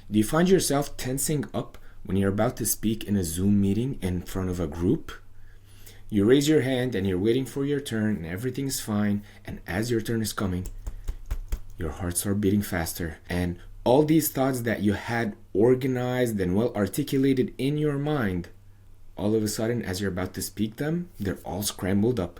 Do you find yourself tensing up when you're about to speak in a Zoom meeting in front of a group? You raise your hand and you're waiting for your turn and everything's fine, and as your turn is coming, your heart starts beating faster, and all these thoughts that you had organized and well articulated in your mind, all of a sudden, as you're about to speak them, they're all scrambled up.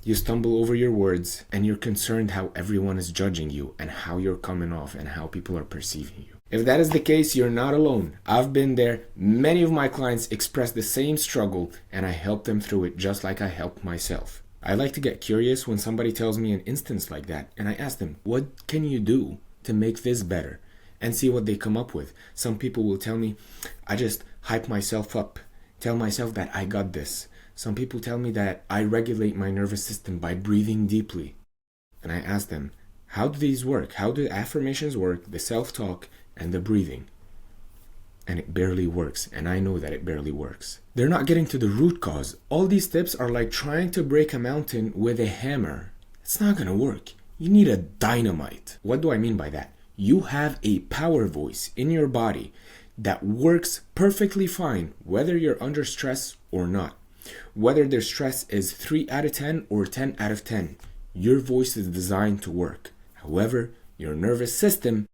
You stumble over your words and you're concerned how everyone is judging you and how you're coming off and how people are perceiving you. If that is the case, you're not alone. I've been there. Many of my clients express the same struggle, and I help them through it just like I helped myself. I like to get curious when somebody tells me an instance like that, and I ask them, what can you do to make this better? And see what they come up with. Some people will tell me, I just hype myself up, tell myself that I got this. Some people tell me that I regulate my nervous system by breathing deeply. And I ask them, how do these work? How do affirmations work, the self-talk, and the breathing? And it barely works, and I know that it barely works. They're not getting to the root cause. All these tips are like trying to break a mountain with a hammer. It's not gonna work. You need a dynamite. What do I mean by that? You have a power voice in your body that works perfectly fine whether you're under stress or not. Whether their stress is 3 out of 10 or 10 out of 10, your voice is designed to work. However, your nervous system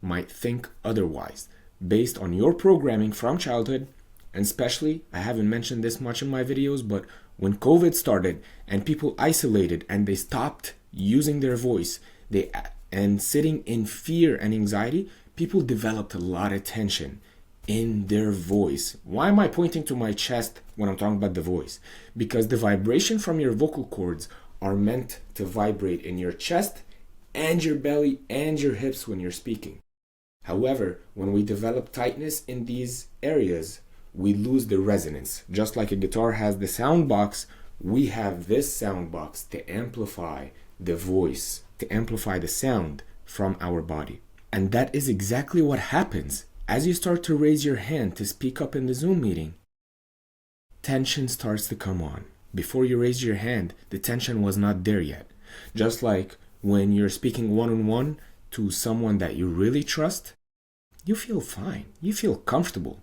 might think otherwise based on your programming from childhood. And especially, I haven't mentioned this much in my videos, but when COVID started and people isolated and they stopped using their voice and sitting in fear and anxiety, people developed a lot of tension in their voice. Why am I pointing to my chest when I'm talking about the voice? Because the vibration from your vocal cords are meant to vibrate in your chest and your belly and your hips when you're speaking. However, when we develop tightness in these areas, we lose the resonance. Just like a guitar has the sound box, we have this sound box to amplify the voice, to amplify the sound from our body. And that is exactly what happens as you start to raise your hand to speak up in the Zoom meeting. Tension starts to come on. Before you raise your hand, the tension was not there yet. Just like when you're speaking one-on-one to someone that you really trust, you feel fine, you feel comfortable.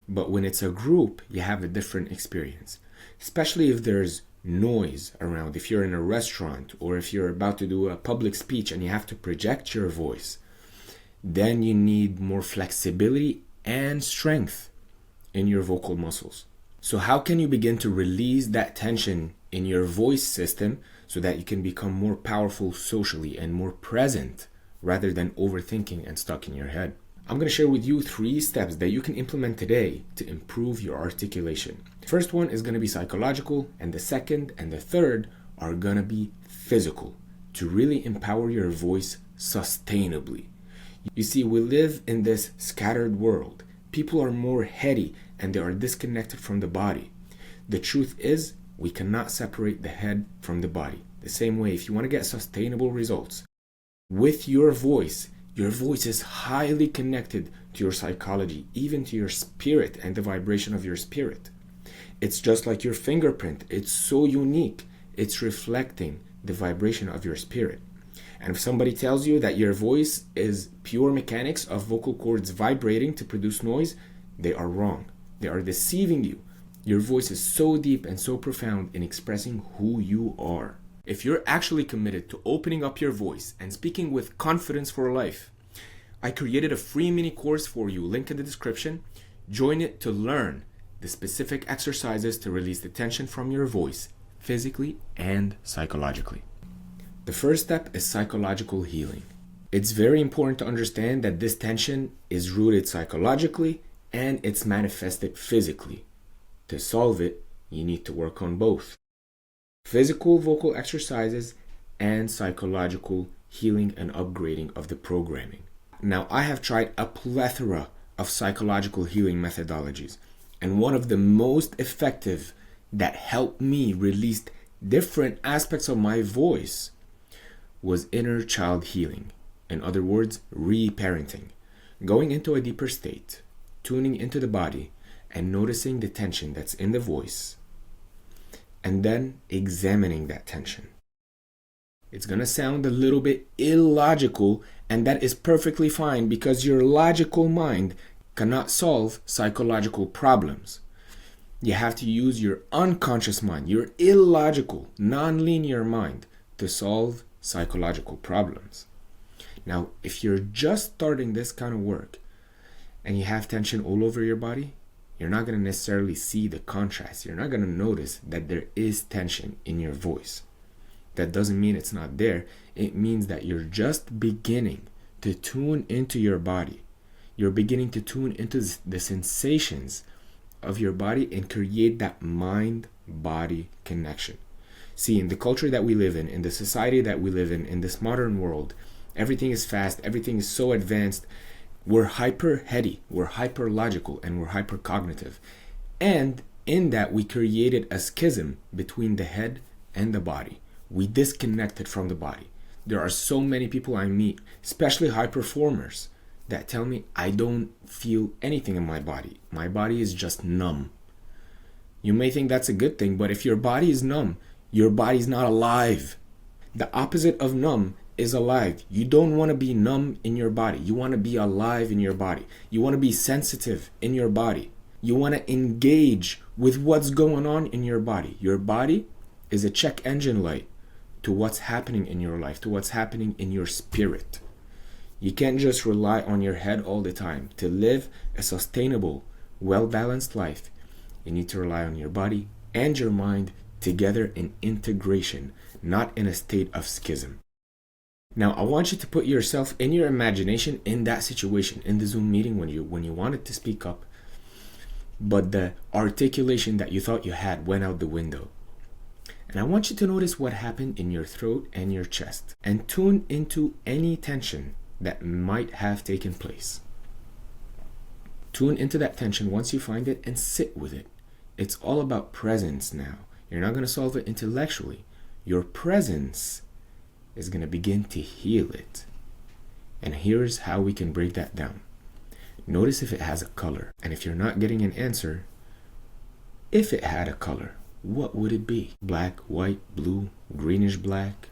But when it's a group, you have a different experience. Especially if there's noise around, if you're in a restaurant or if you're about to do a public speech and you have to project your voice, then you need more flexibility and strength in your vocal muscles. So how can you begin to release that tension in your voice system so that you can become more powerful socially and more present rather than overthinking and stuck in your head? I'm going to share with you 3 steps that you can implement today to improve your articulation. First one is going to be psychological, and the second and the third are going to be physical, to really empower your voice sustainably. You see, we live in this scattered world. People are more heady and they are disconnected from the body. The truth is, we cannot separate the head from the body. The same way, if you want to get sustainable results with your voice is highly connected to your psychology, even to your spirit and the vibration of your spirit. It's just like your fingerprint. It's so unique. It's reflecting the vibration of your spirit. And if somebody tells you that your voice is pure mechanics of vocal cords vibrating to produce noise, they are wrong. They are deceiving you. Your voice is so deep and so profound in expressing who you are. If you're actually committed to opening up your voice and speaking with confidence for life, I created a free mini course for you, link in the description. Join it to learn the specific exercises to release the tension from your voice, physically and psychologically. The first step is psychological healing. It's very important to understand that this tension is rooted psychologically and it's manifested physically. To solve it, you need to work on both physical vocal exercises and psychological healing and upgrading of the programming. Now, I have tried a plethora of psychological healing methodologies, and one of the most effective that helped me release different aspects of my voice was inner child healing. In other words, reparenting. Going into a deeper state, tuning into the body, and noticing the tension that's in the voice, and then examining that tension. It's going to sound a little bit illogical, and that is perfectly fine because your logical mind cannot solve psychological problems. You have to use your unconscious mind, your illogical, non-linear mind to solve psychological problems. Now, if you're just starting this kind of work and you have tension all over your body, you're not going to necessarily see the contrast. You're not going to notice that there is tension in your voice. That doesn't mean it's not there. It means that you're just beginning to tune into your body. You're beginning to tune into the sensations of your body and create that mind-body connection. See, in the culture that we live in the society that we live in this modern world, everything is fast, everything is so advanced. We're hyper-heady, we're hyper-logical, and we're hyper-cognitive. And in that, we created a schism between the head and the body. We disconnected from the body. There are so many people I meet, especially high performers, that tell me, I don't feel anything in my body. My body is just numb. You may think that's a good thing, but if your body is numb, your body's not alive. The opposite of numb is alive. You don't want to be numb in your body. You want to be alive in your body. You want to be sensitive in your body. You want to engage with what's going on in your body. Your body is a check engine light to what's happening in your life, to what's happening in your spirit. You can't just rely on your head all the time. To live a sustainable, well-balanced life, you need to rely on your body and your mind together in integration, not in a state of schism. Now, I want you to put yourself in your imagination in that situation, in the Zoom meeting when you wanted to speak up, but the articulation that you thought you had went out the window. And I want you to notice what happened in your throat and your chest, and tune into any tension that might have taken place. Tune into that tension once you find it and sit with it. It's all about presence now. You're not going to solve it intellectually. Your presence is going to begin to heal it. And here's how we can break that down. Notice if it has a color. And if you're not getting an answer, if it had a color, what would it be? Black, white, blue, greenish black,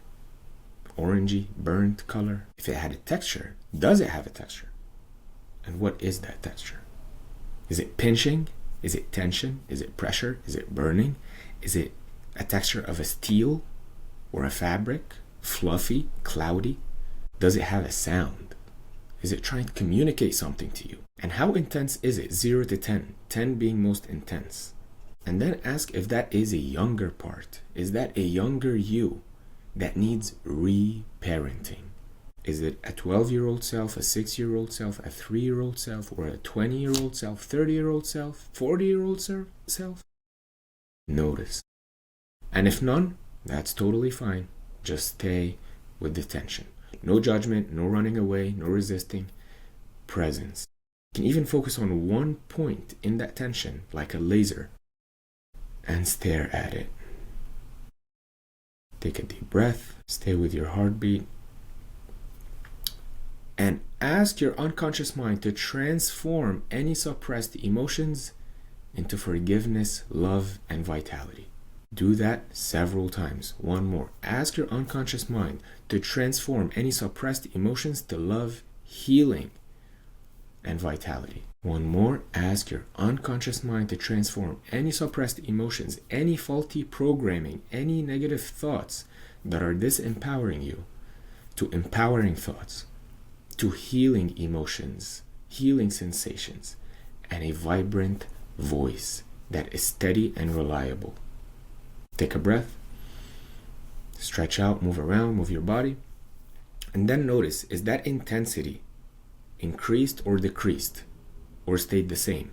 orangey, burnt color? If it had a texture, does it have a texture? And what is that texture? Is it pinching? Is it tension? Is it pressure? Is it burning? Is it a texture of a steel or a fabric? Fluffy, cloudy? Does it have a sound? Is it trying to communicate something to you? And how intense is it? 0 to 10, 10 being most intense. And then ask if that is a younger part. Is that a younger you that needs reparenting? Is it a 12-year-old self, a 6-year-old self, a 3-year-old self, or a 20-year-old self, 30-year-old self, 40-year-old self? Notice. And if none, that's totally fine. Just stay with the tension. No judgment, no running away, no resisting. Presence. You can even focus on one point in that tension, like a laser, and stare at it. Take a deep breath. Stay with your heartbeat. And ask your unconscious mind to transform any suppressed emotions into forgiveness, love, and vitality. Do that several times. One more. Ask your unconscious mind to transform any suppressed emotions to love, healing, and vitality. One more. Ask your unconscious mind to transform any suppressed emotions, any faulty programming, any negative thoughts that are disempowering you, to empowering thoughts, to healing emotions, healing sensations, and a vibrant voice that is steady and reliable. Take a breath, stretch out, move around, move your body, and then notice, is that intensity increased or decreased or stayed the same?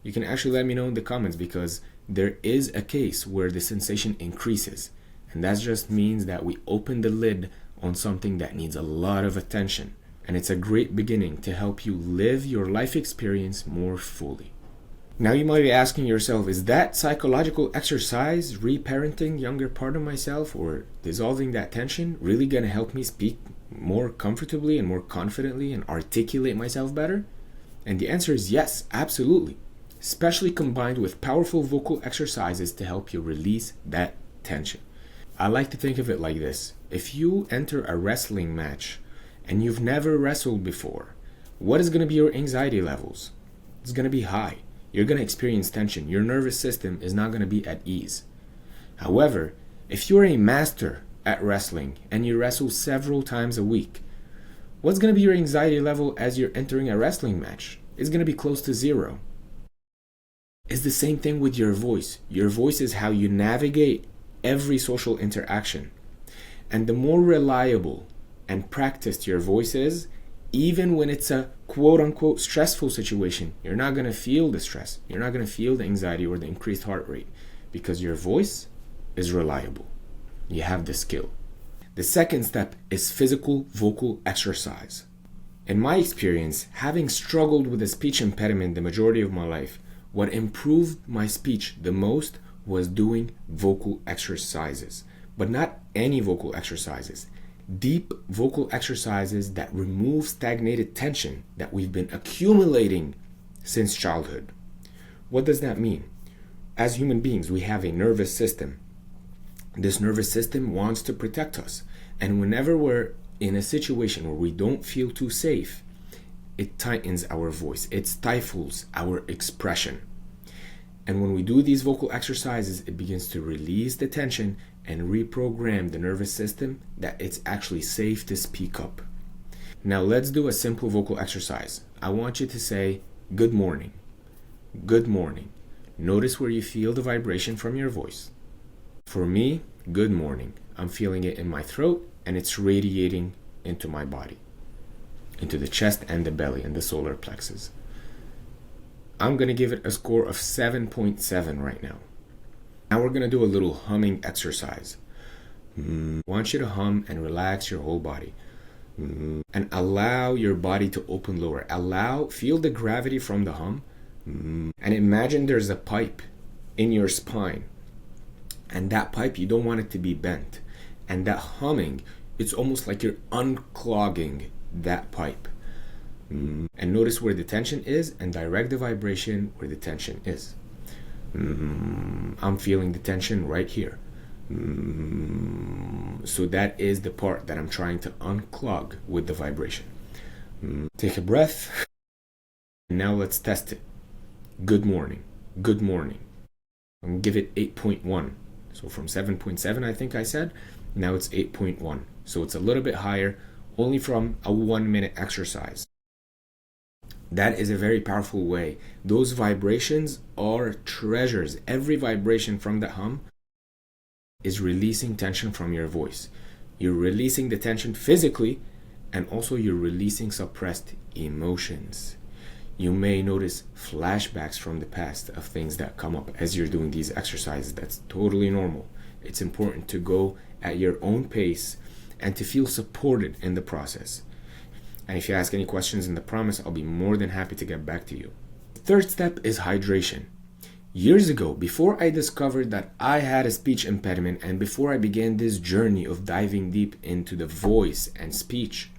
You can actually let me know in the comments, because there is a case where the sensation increases, and that just means that we open the lid on something that needs a lot of attention, and it's a great beginning to help you live your life experience more fully. Now you might be asking yourself, is that psychological exercise, reparenting younger part of myself or dissolving that tension, really going to help me speak more comfortably and more confidently and articulate myself better? And the answer is yes, absolutely. Especially combined with powerful vocal exercises to help you release that tension. I like to think of it like this. if you enter a wrestling match and you've never wrestled before, what is going to be your anxiety levels? It's going to be high. You're going to experience tension. Your nervous system is not going to be at ease. However, if you're a master at wrestling and you wrestle several times a week, what's going to be your anxiety level as you're entering a wrestling match? It's going to be close to zero. It's the same thing with your voice. Your voice is how you navigate every social interaction. And the more reliable and practiced your voice is, even when it's a quote-unquote stressful situation, you're not going to feel the stress. You're not going to feel the anxiety or the increased heart rate because your voice is reliable. You have the skill. The second step is physical vocal exercise. In my experience, having struggled with a speech impediment the majority of my life, what improved my speech the most was doing vocal exercises. But not any vocal exercises. Deep vocal exercises that remove stagnated tension that we've been accumulating since childhood. What does that mean? As human beings, we have a nervous system. This nervous system wants to protect us. And whenever we're in a situation where we don't feel too safe, it tightens our voice. It stifles our expression. And when we do these vocal exercises, it begins to release the tension and reprogram the nervous system that it's actually safe to speak up. Now let's do a simple vocal exercise. I want you to say, good morning. Good morning. Notice where you feel the vibration from your voice. For me, good morning. I'm feeling it in my throat and it's radiating into my body, into the chest and the belly and the solar plexus. I'm going to give it a score of 7.7 right now. Now we're going to do a little humming exercise. I want you to hum and relax your whole body. And allow your body to open lower. Feel the gravity from the hum. And imagine there's a pipe in your spine. And that pipe, you don't want it to be bent. And that humming, it's almost like you're unclogging that pipe. And notice where the tension is and direct the vibration where the tension is. I'm feeling the tension right here. So that is the part that I'm trying to unclog with the vibration. Take a breath. Now let's test it. Good morning. Good morning. I'm going to give it 8.1. So from 7.7 I think I said, now it's 8.1. So it's a little bit higher, only from a 1-minute exercise. That is a very powerful way. Those vibrations are treasures. Every vibration from the hum is releasing tension from your voice. You're releasing the tension physically, and also you're releasing suppressed emotions. You may notice flashbacks from the past of things that come up as you're doing these exercises. That's totally normal. It's important to go at your own pace and to feel supported in the process. And if you ask any questions in the promise, I'll be more than happy to get back to you. Third step is hydration. Years ago, before I discovered that I had a speech impediment and before I began this journey of diving deep into the voice and speech,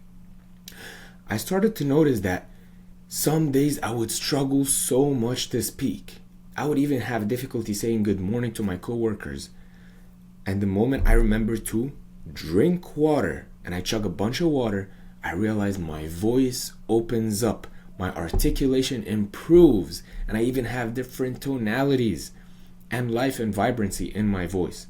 I started to notice that some days I would struggle so much to speak. I would even have difficulty saying good morning to my coworkers. And the moment I remember to drink water and I chug a bunch of water, I realize my voice opens up, my articulation improves, and I even have different tonalities and life and vibrancy in my voice.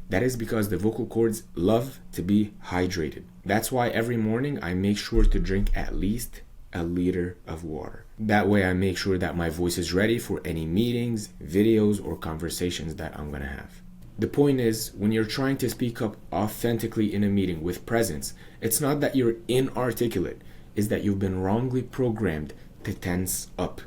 That is because the vocal cords love to be hydrated. That's why every morning I make sure to drink at least a liter of water. That way I make sure that my voice is ready for any meetings, videos, or conversations that I'm gonna have. The point is, when you're trying to speak up authentically in a meeting with presence, it's not that you're inarticulate, it's that you've been wrongly programmed to tense up.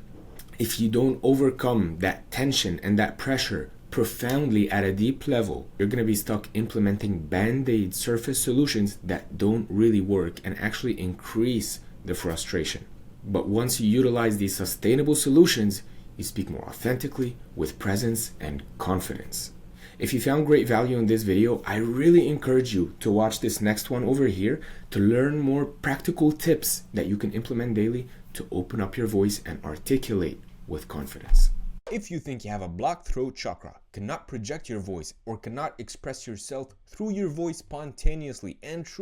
If you don't overcome that tension and that pressure profoundly at a deep level, you're going to be stuck implementing band-aid surface solutions that don't really work and actually increase the frustration. But once you utilize these sustainable solutions, you speak more authentically with presence and confidence. If you found great value in this video, I really encourage you to watch this next one over here to learn more practical tips that you can implement daily to open up your voice and articulate with confidence. If you think you have a blocked throat chakra, cannot project your voice, or cannot express yourself through your voice spontaneously and truly,